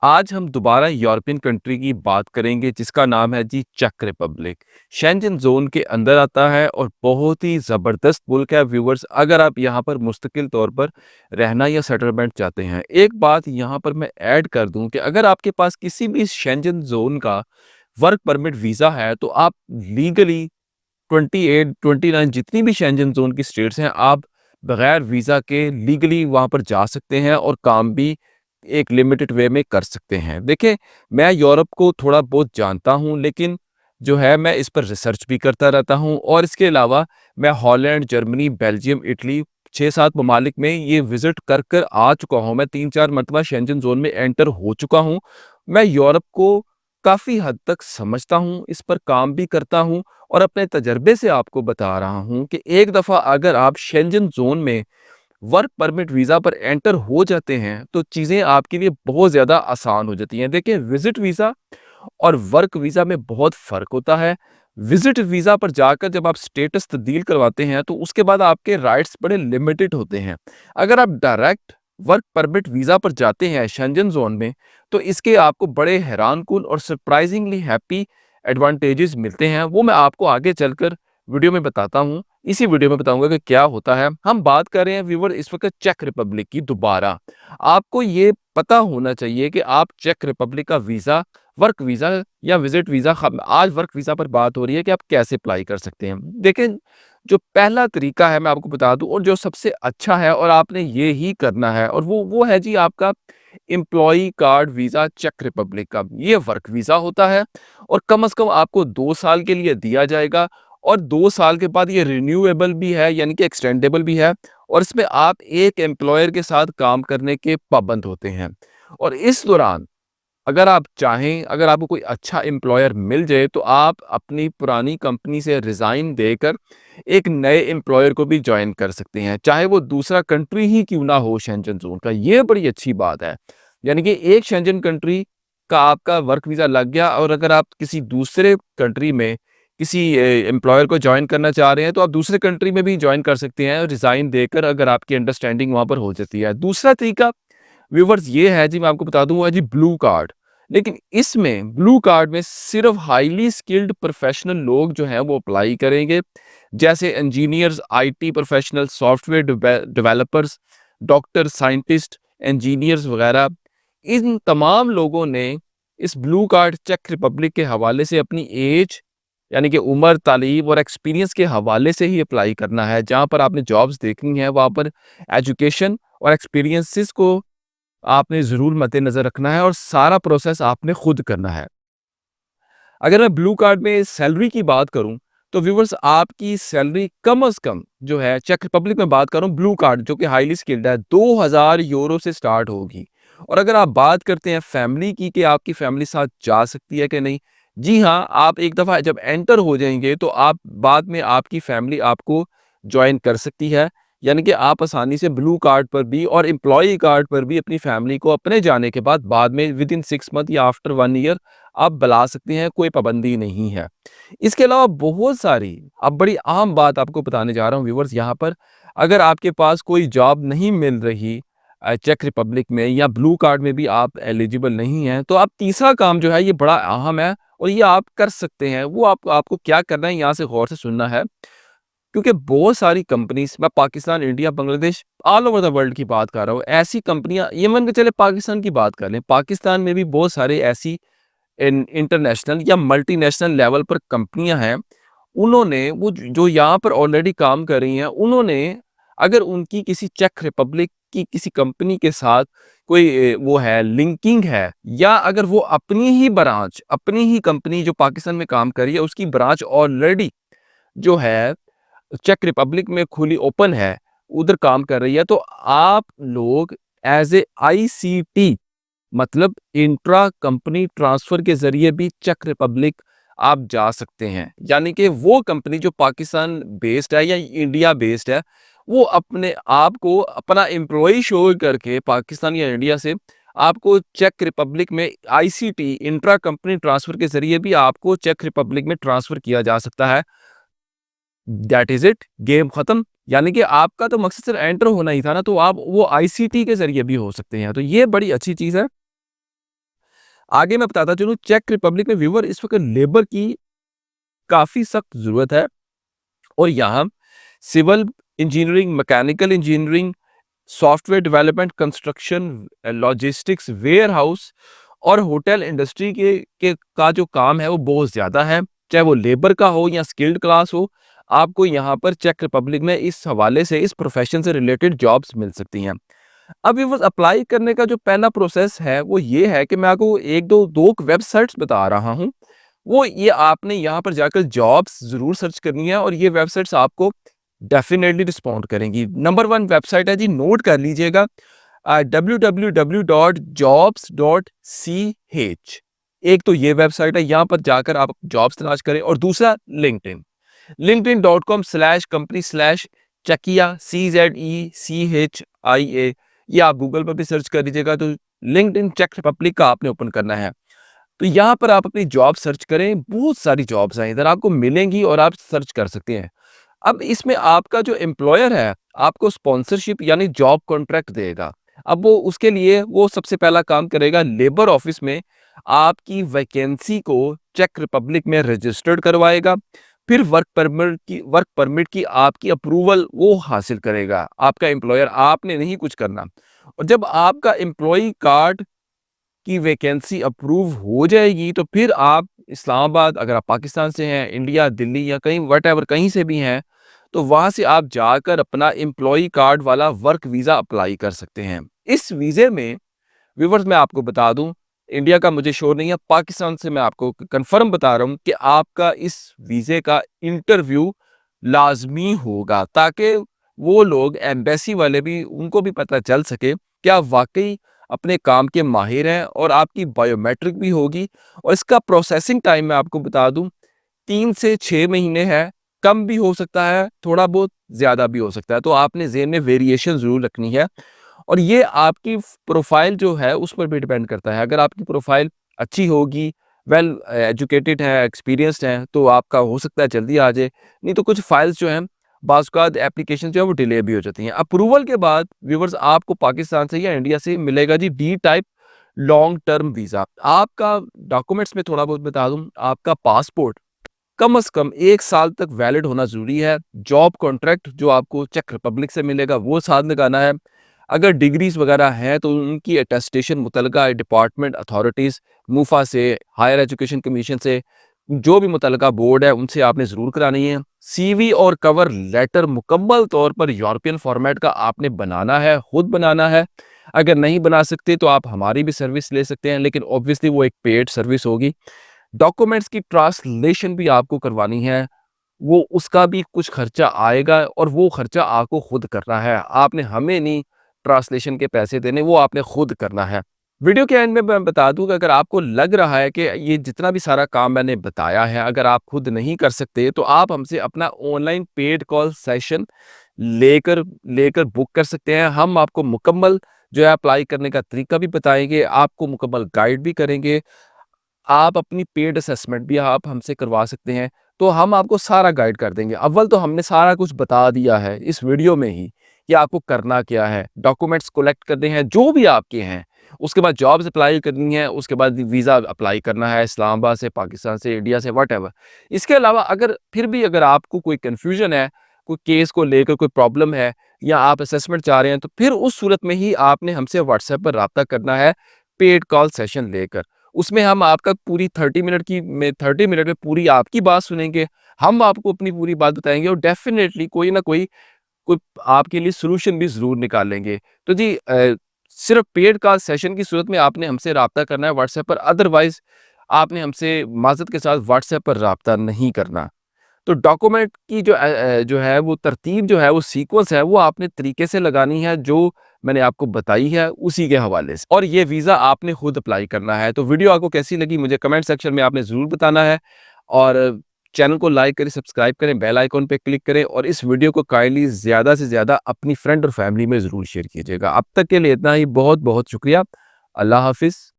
आज हम दोबारा यूरोपियन कंट्री की बात करेंगे जिसका नाम है जी चेक रिपब्लिक। शेंजन जोन के अंदर आता है और बहुत ही ज़बरदस्त मुल्क है व्यूवर्स। अगर आप यहाँ पर मुस्तकिल तौर पर रहना या सेटलमेंट चाहते हैं, एक बात यहाँ पर मैं ऐड कर दूं कि अगर आपके पास किसी भी शेंजन जोन का वर्क परमिट वीज़ा है तो आप लीगली 28 29 जितनी भी शेंजन जोन की स्टेट्स हैं, आप बगैर वीज़ा के लीगली वहाँ पर जा सकते हैं और काम भी एक लिमिटेड वे में कर सकते हैं। देखिए, मैं यूरोप को थोड़ा बहुत जानता हूँ, लेकिन जो है मैं इस पर रिसर्च भी करता रहता हूँ और इसके अलावा मैं हॉलैंड, जर्मनी, बेल्जियम, इटली 6-7 ममालिक में ये विज़िट कर कर आ चुका हूँ। मैं 3-4 मरतबा शेंजन ज़ोन में एंटर हो चुका हूँ। मैं यूरोप को काफ़ी हद तक समझता हूँ, इस पर काम भी करता हूँ और अपने तजर्बे से आपको बता रहा हूँ कि एक दफ़ा अगर आप शेंजन ज़ोन में वर्क परमिट वीज़ा पर एंटर हो जाते हैं, तो चीज़ें आपके लिए बहुत ज़्यादा आसान हो जाती हैं। देखिए, विज़िट वीज़ा और वर्क वीज़ा में बहुत फ़र्क होता है। विज़िट वीज़ा पर जाकर जब आप स्टेटस तब्दील करवाते हैं, तो उसके बाद आपके राइट्स बड़े लिमिटेड होते हैं। अगर आप डायरेक्ट वर्क परमिट वीज़ा पर जाते हैं शेंजन ज़ोन में, तो इसके आपको बड़े हैरानकुन और सरप्राइज़िंगली हैप्पी एडवांटेजेस मिलते हैं। वो मैं आपको आगे चलकर वीडियो में बताता हूँ। इसी वीडियो में बताऊँगा कि क्या होता है। हम बात कर रहे हैं व्यूअर इस वक़्त चेक रिपब्लिक की दोबारा। आपको ये पता होना चाहिए कि आप चेक रिपब्लिक का वीज़ा, वर्क वीज़ा या विज़िट वीज़ा आज वर्क वीज़ा पर बात हो रही है कि आप कैसे अप्लाई कर सकते हैं। देखिए, जो पहला तरीका है मैं आपको बता दूँ और जो सबसे अच्छा है और आपने ये ही करना है और वो है जी आपका एम्प्लॉयी कार्ड वीज़ा चेक रिपब्लिक का। ये वर्क वीज़ा होता है और कम से कम आपको 2 साल के लिए दिया जाएगा और 2 साल के बाद ये रिन्यूएबल भी है, यानी कि एक्सटेंडेबल भी है और इसमें आप एक एम्प्लॉयर के साथ काम करने के पाबंद होते हैं। और इस दौरान अगर आप चाहें, अगर आपको कोई अच्छा एम्प्लॉयर मिल जाए, तो आप अपनी पुरानी कंपनी से रिज़ाइन देकर एक नए एम्प्लॉयर को भी जॉइन कर सकते हैं, चाहे वो दूसरा कंट्री ही क्यों ना हो शेंजन ज़ोन का। ये बड़ी अच्छी बात है। यानी कि एक शेंजन कंट्री का आपका वर्क वीज़ा लग गया और अगर आप किसी दूसरे कंट्री में किसी एम्प्लॉयर को जॉइन करना चाह रहे हैं, तो आप दूसरे कंट्री में भी जॉइन कर सकते हैं रिज़ाइन देकर, अगर आपकी अंडरस्टैंडिंग वहाँ पर हो जाती है। दूसरा तरीका व्यूवर्स ये है जी, मैं आपको बता दूँ, वो है जी ब्लू कार्ड। लेकिन इसमें ब्लू कार्ड में सिर्फ हाईली स्किल्ड प्रोफेशनल लोग जो हैं वो अप्लाई करेंगे, जैसे engineers, IT professional, software developers, doctor, scientist, engineers वगैरह। इन तमाम लोगों ने इस ब्लू कार्ड चेक रिपब्लिक के हवाले से अपनी एज, यानी कि उम्र, तालीम और एक्सपीरियंस के हवाले से ही अप्लाई करना है। जहाँ पर आपने जॉब्स देखनी है, वहाँ पर एजुकेशन और एक्सपीरियंसेस को आपने ज़रूर मद्देनज़र रखना है और सारा प्रोसेस आपने खुद करना है। अगर मैं ब्लू कार्ड में सैलरी की बात करूँ, तो व्यूअर्स आपकी सैलरी कम से कम जो है, चेक रिपब्लिक में बात कर रहा हूँ, ब्लू कार्ड जो कि हाईली स्किल्ड है, 2000 यूरो से स्टार्ट होगी। और अगर आप बात करते हैं फैमिली की कि आपकी फैमिली साथ जा सकती है कि नहीं, जी हाँ, आप एक दफ़ा जब एंटर हो जाएँगे तो आप बाद में आपकी फैमिली आपको जॉइन कर सकती है। यानी कि आप आसानी से ब्लू कार्ड पर भी और एम्प्लॉयी कार्ड पर भी अपनी फैमिली को अपने जाने के बाद में विदिन 6 मंथ या आफ्टर 1 ईयर आप बुला सकते हैं, कोई पाबंदी नहीं है। इसके अलावा बहुत सारी, अब बड़ी अहम बात आपको बताने जा रहा हूँ व्यूअर्स यहाँ पर, अगर आपके पास कोई जॉब नहीं मिल रही चेक रिपब्लिक में या ब्लू कार्ड में भी आप एलिजिबल नहीं हैं, तो आप तीसरा काम जो है ये बड़ा अहम है और ये आप कर सकते हैं। वो आपको क्या करना है, यहाँ से गौर से सुनना है, क्योंकि बहुत सारी कंपनीज़, मैं Pakistan, India, Bangladesh, all over the world की बात कर रहा हूँ, ऐसी कंपनियाँ, ये मान के चले पाकिस्तान की बात कर लें, पाकिस्तान में भी बहुत सारे ऐसी इंटरनेशनल या मल्टीनेशनल लेवल पर कंपनियां हैं। उन्होंने वो जो यहाँ पर ऑलरेडी काम कर रही हैं, उन्होंने अगर उनकी किसी चेक रिपब्लिक की किसी कंपनी के साथ कोई वो है, लिंकिंग है, या अगर वो अपनी ही ब्रांच, अपनी ही कंपनी जो पाकिस्तान में काम कर रही है उसकी ब्रांच ऑलरेडी जो है चेक रिपब्लिक में खुली, ओपन है, उधर काम कर रही है, तो आप लोग एज ए आईसीटी, मतलब इंट्रा कंपनी ट्रांसफर के जरिए भी चेक रिपब्लिक आप जा सकते हैं। यानी कि वो कंपनी जो पाकिस्तान बेस्ड है या इंडिया बेस्ड है, वो अपने आप को अपना एम्प्लॉय शो करके पाकिस्तान या इंडिया से आपको चेक रिपब्लिक में आईसीटी, इंट्रा कंपनी ट्रांसफर के जरिए भी आपको चेक रिपब्लिक में ट्रांसफर किया जा सकता है। दैट इज इट, गेम खत्म। यानी कि आपका तो मकसद सिर्फ एंटर होना ही था ना, तो आप वो आईसीटी के जरिए भी हो सकते हैं। तो ये बड़ी अच्छी चीज है। आगे मैं बताता चलूँ, चेक रिपब्लिक में व्यूअर इस वक़्त लेबर की काफ़ी सख्त ज़रूरत है और यहाँ civil engineering, mechanical engineering, software development, construction, logistics, warehouse और होटल इंडस्ट्री के का जो काम है वो बहुत ज़्यादा है। चाहे वो लेबर का हो या स्किल्ड क्लास हो, आपको यहाँ पर चेक रिपब्लिक में इस हवाले से, इस प्रोफ़ेशन से रिलेटेड जॉब्स मिल सकती हैं। अब ये बस अप्लाई करने का जो पहला प्रोसेस है वो ये है कि मैं आपको 1-2 वेबसाइट्स बता रहा हूँ। वो ये आपने यहाँ पर जाकर जॉब्स ज़रूर सर्च करनी है और ये वेबसाइट्स आपको डेफ़िनेटली रिस्पॉन्ड करेंगी। नंबर 1 वेबसाइट है जी, नोट कर लीजिएगा, www.jobs.ch। एक तो ये वेबसाइट है, यहाँ पर जाकर आप जॉब्स तलाश करें और दूसरा लिंक्डइन, linkedin.com/company/चकिया, CZECHIA। ये आप गूगल पर भी सर्च कर लीजिएगा, तो लिंक्डइन चेक रिपब्लिक का आपने ओपन करना है। तो यहाँ पर आप अपनी जॉब सर्च करें, बहुत सारी जॉब्स हैं इधर आपको मिलेंगी और आप सर्च कर सकते हैं। अब इसमें आपका जो एम्प्लॉयर है, आपको स्पॉन्सरशिप यानी जॉब कॉन्ट्रैक्ट देगा। अब वो उसके लिए वो सबसे पहला काम करेगा, लेबर ऑफिस में आपकी वैकेंसी को चेक रिपब्लिक में रजिस्टर्ड करवाएगा। फिर वर्क परमिट की आपकी अप्रूवल वो हासिल करेगा, आपका एम्प्लॉयर, आपने नहीं कुछ करना। और जब आपका एम्प्लॉय कार्ड की वैकेंसी अप्रूव हो जाएगी, तो फिर आप इस्लामाबाद, अगर आप पाकिस्तान से हैं, इंडिया, दिल्ली या कहीं व्हाटएवर कहीं से भी हैं, तो वहाँ से आप जाकर अपना एम्प्लॉयी कार्ड वाला वर्क वीज़ा अप्लाई कर सकते हैं। इस वीज़े में व्यूअर्स मैं आपको बता दूँ, इंडिया का मुझे श्योर नहीं है, पाकिस्तान से मैं आपको कन्फर्म बता रहा हूँ कि आपका इस वीज़े का इंटरव्यू लाज़मी होगा, ताकि वो लोग एम्बेसी वाले भी, उनको भी पता चल सके कि आप वाक़ई अपने काम के माहिर हैं और आपकी बायोमेट्रिक भी होगी। और इसका प्रोसेसिंग टाइम मैं आपको बता दूँ, 3 से 6 महीने है, कम भी हो सकता है, थोड़ा बहुत ज़्यादा भी हो सकता है, तो आपने ज़हन में वेरिएशन ज़रूर रखनी है। और ये आपकी प्रोफाइल जो है उस पर भी डिपेंड करता है। अगर आपकी प्रोफाइल अच्छी होगी, वेल एजुकेटेड है, एक्सपीरियंस्ड है, तो आपका हो सकता है जल्दी आ जाए। नहीं तो कुछ फाइल्स जो हैं, बाज़-औक़ात एप्लीकेशन जो है वो डिले भी हो जाती हैं। अप्रूवल के बाद व्यूअर्स आपको पाकिस्तान से या इंडिया से मिलेगा G D type long term visa. आपका डॉक्यूमेंट्स में थोड़ा बहुत बता दूँ, आपका पासपोर्ट कम से कम 1 साल तक वैलिड होना ज़रूरी है। जॉब कॉन्ट्रैक्ट जो आपको चेक रिपब्लिक से मिलेगा वो साथ लगाना है। अगर डिग्रीज़ वगैरह हैं तो उनकी अटेस्टेशन मुतलका डिपार्टमेंट अथॉरिटीज़, मूफा से, हायर एजुकेशन कमीशन से, जो भी मुतलका बोर्ड है उनसे आपने ज़रूर करानी है। सीवी और कवर लेटर मुकम्मल तौर पर यूरोपियन फॉर्मेट का आपने बनाना है, खुद बनाना है। अगर नहीं बना सकते तो आप हमारी भी सर्विस ले सकते हैं, लेकिन ऑब्वियसली वो एक पेड सर्विस होगी। डॉक्यूमेंट्स की ट्रांसलेशन भी आपको करवानी है, वो उसका भी कुछ खर्चा आएगा और वो खर्चा आपको खुद करना है। आपने हमें नहीं ट्रांसलेशन के पैसे देने, वो आपने खुद करना है। वीडियो के एंड में मैं बता दूँ कि अगर आपको लग रहा है कि ये जितना भी सारा काम मैंने बताया है, अगर आप खुद नहीं कर सकते, तो आप हमसे अपना ऑनलाइन पेड कॉल सेशन लेकर लेकर बुक कर सकते हैं। हम आपको मुकम्मल जो है अप्लाई करने का तरीका भी बताएँगे, आपको मुकम्मल गाइड भी करेंगे। आप अपनी पेड असेसमेंट भी आप हमसे करवा सकते हैं, तो हम आपको सारा गाइड कर देंगे। अव्वल तो हमने सारा कुछ बता दिया है इस वीडियो में ही कि आपको करना क्या है, डॉक्यूमेंट्स कलेक्ट करने हैं जो भी आपके हैं, उसके बाद जॉब्स अप्लाई करनी है, उसके बाद वीज़ा अप्लाई करना है इस्लामाबाद से, पाकिस्तान से, इंडिया से, व्हाटएवर। इसके अलावा अगर फिर भी अगर आपको कोई कन्फ्यूजन है, कोई केस को लेकर कोई प्रॉब्लम है या आप असेसमेंट चाह रहे हैं, तो फिर उस सूरत में ही आपने हमसे व्हाट्सएप पर राब्ता करना है पेड कॉल सेशन लेकर। उसमें हम आपका पूरी 30 मिनट में पूरी आपकी बात सुनेंगे। हम आपको अपनी पूरी बात बताएँगे और डेफ़िनेटली कोई ना कोई आपके लिए सॉल्यूशन भी ज़रूर निकालेंगे। तो जी सिर्फ़ पेड कॉल सेशन की सूरत में आपने हमसे राब्ता करना है व्हाट्सएप पर, अदरवाइज़ आपने हमसे माज़रत के साथ व्हाट्सएप पर राब्ता नहीं करना। तो डॉक्यूमेंट की जो है वो तरतीब जो है, वो सीक्वेंस है, वो आपने तरीके से लगानी है जो मैंने आपको बताई है उसी के हवाले से, और ये वीज़ा आपने खुद अप्लाई करना है। तो वीडियो आपको कैसी लगी मुझे कमेंट सेक्शन में आपने ज़रूर बताना है, और चैनल को लाइक करें, सब्सक्राइब करें, बेल आइकॉन पे क्लिक करें और इस वीडियो को काइंडली ज़्यादा से ज़्यादा अपनी फ्रेंड और फैमिली में ज़रूर शेयर कीजिएगा। अब तक के लिए इतना ही, बहुत-बहुत शुक्रिया। अल्लाह हाफ़िज़।